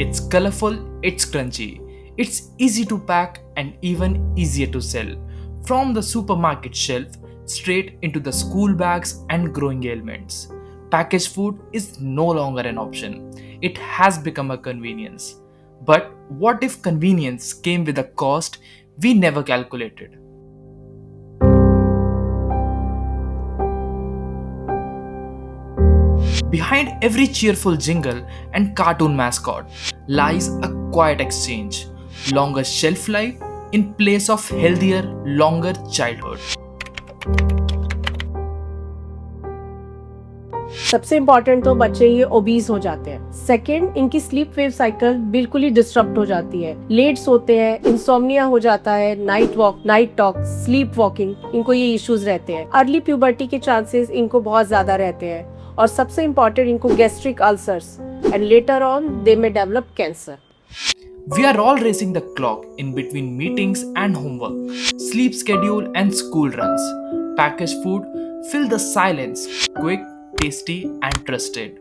It's colorful, it's crunchy, it's easy to pack and even easier to sell. From the supermarket shelf straight into the school bags and growing ailments. Packaged food is no longer an option. It has become a convenience. But what if convenience came with a cost we never calculated? Behind every cheerful jingle and cartoon mascot lies a quiet exchange, longer shelf life in place of healthier, longer childhood. सबसे important तो बच्चे ये obese हो जाते हैं। Second, इनकी sleep wave cycle बिल्कुल ही disturb हो जाती है, लेट सोते हैं, इंसोम्निया हो जाता है, night walk, night talk, sleep walking, इनको ये इश्यूज रहते हैं। अर्ली प्यूबर्टी के चांसेस इनको बहुत ज्यादा रहते हैं और सबसे इम्पॉर्टेंट इनको gastric ulcers and later on they may develop cancer. We are all racing the clock in between meetings and homework, sleep schedule and school runs. Packaged food fill the silence, quick, tasty and trusted.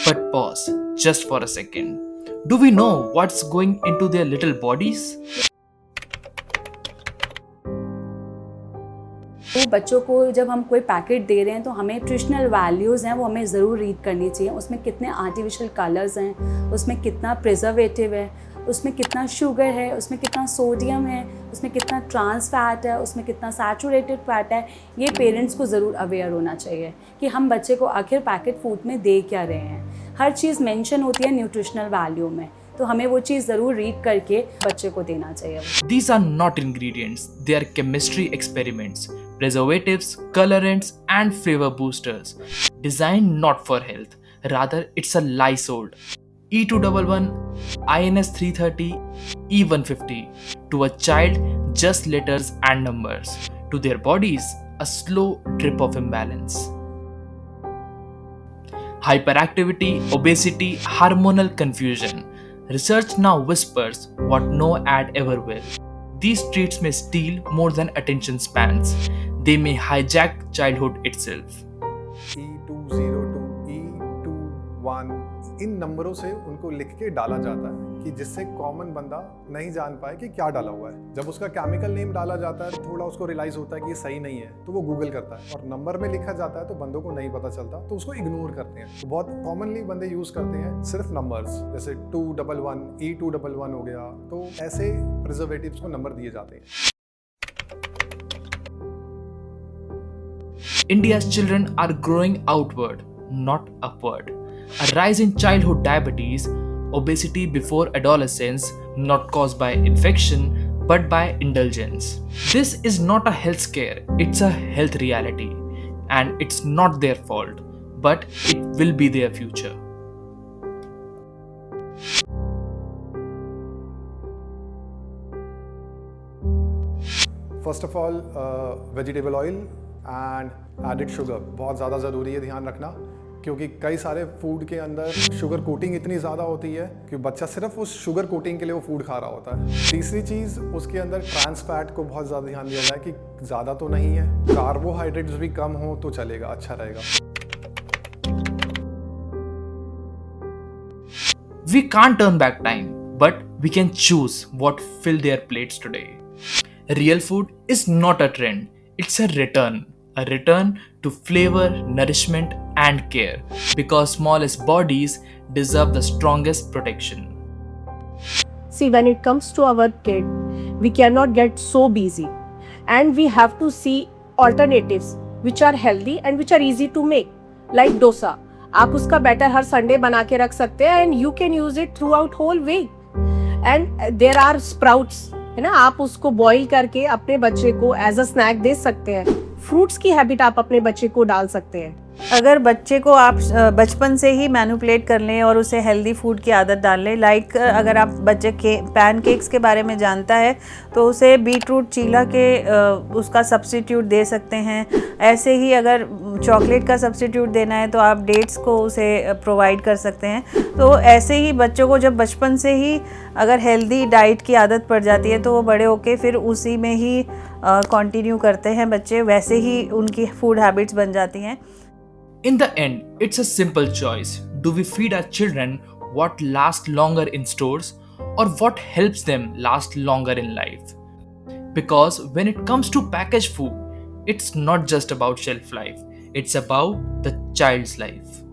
But pause just for a second. Do we know what's going into their little bodies? तो बच्चों को जब हम कोई packet दे रहे हैं तो हमें न्यूट्रिशनल वैल्यूज़ हैं वो हमें ज़रूर रीड करनी चाहिए। उसमें कितने आर्टिफिशियल कलर्स हैं, उसमें कितना प्रिजर्वेटिव है, उसमें कितना शुगर है, उसमें कितना सोडियम है, उसमें कितना ट्रांस फैट है, उसमें कितना सैचुरेटेड फैट है। ये पेरेंट्स को ज़रूर अवेयर होना चाहिए कि हम बच्चे को आखिर पैकेट फूड में दे क्या रहे हैं। हर चीज़ मेंशन होती है न्यूट्रिशनल वैल्यू में, तो हमें वो चीज़ ज़रूर रीड करके बच्चे को देना चाहिए। These are not ingredients, they are chemistry experiments, preservatives, colorants, and flavor boosters. Designed not for health, rather, it's a lie sold. E211, INS 330, E150. To a child, just letters and numbers. To their bodies, a slow drip of imbalance. Hyperactivity, obesity, hormonal confusion. Research now whispers what no ad ever will. These treats may steal more than attention spans. They may hijack childhood itself. E202, E21 इन नंबरों से उनको लिख के डाला जाता है कि जिससे कॉमन बंदा नहीं जान पाए कि क्या डाला हुआ है। जब उसका केमिकल नेम डाला जाता है तो थोड़ा उसको रियलाइज होता है कि ये सही नहीं है, तो वो गूगल करता है। और नंबर में लिखा जाता है तो बंदों को नहीं पता चलता, तो उसको इग्नोर करते हैं। तो बहुत कॉमनली बंदे यूज करते हैं सिर्फ नंबर्स, जैसे 211, E211 हो गया। तो ऐसे प्रिजर्वेटिव्स को नंबर दिए जाते हैं। India's children are growing outward, not upward. A rise in childhood diabetes, obesity before adolescence, not caused by infection but by indulgence. This is not a health scare, it's a health reality. And it's not their fault, but it will be their future. First of all vegetable oil and added sugar बहुत ज़्यादा ज़रूरी है ध्यान रखना, क्योंकि कई सारे food के अंदर शुगर कोटिंग इतनी ज़्यादा होती है कि बच्चा सिर्फ उस शुगर कोटिंग के लिए वो फूड खा रहा होता है। तीसरी चीज़, उसके अंदर ट्रांस फैट को बहुत ज़्यादा ध्यान दिया जाए कि ज़्यादा तो नहीं है, कार्बोहाइड्रेट्स भी कम हो तो चलेगा, अच्छा रहेगा। We can't turn back time, but we can choose what fill their plates today. Real food is not a trend, it's a return. A return to flavor, nourishment, and care. Because smallest bodies deserve the strongest protection. See, when it comes to our kid, we cannot get so busy, and we have to see alternatives which are healthy and which are easy to make, like dosa. आप उसका batter हर Sunday बना के रख सकते हैं and you can use it throughout whole week. And there are sprouts, है ना, आप उसको बॉईल करके अपने बच्चे को एज अ स्नैक दे सकते हैं। फ्रूट्स की हैबिट आप अपने बच्चे को डाल सकते हैं। अगर बच्चे को आप बचपन से ही मैनिपुलेट कर लें और उसे हेल्दी फूड की आदत डाल लें, लाइक अगर आप बच्चे के पैनकेक्स के बारे में जानता है तो उसे बीटरूट चीला के उसका सब्स्टिट्यूट दे सकते हैं। ऐसे ही अगर चॉकलेट का सब्स्टिट्यूट देना है तो आप डेट्स को उसे प्रोवाइड कर सकते हैं। तो ऐसे ही बच्चों को जब बचपन से ही अगर हेल्दी डाइट की आदत पड़ जाती है तो वो बड़े होके फिर उसी में ही कंटिन्यू करते हैं बच्चे, वैसे ही उनकी फूड हैबिट्स बन जाती हैं। In the end, it's a simple choice. Do we feed our children what lasts longer in stores or what helps them last longer in life. Because when it comes to packaged food, it's not just about shelf life, it's about the child's life.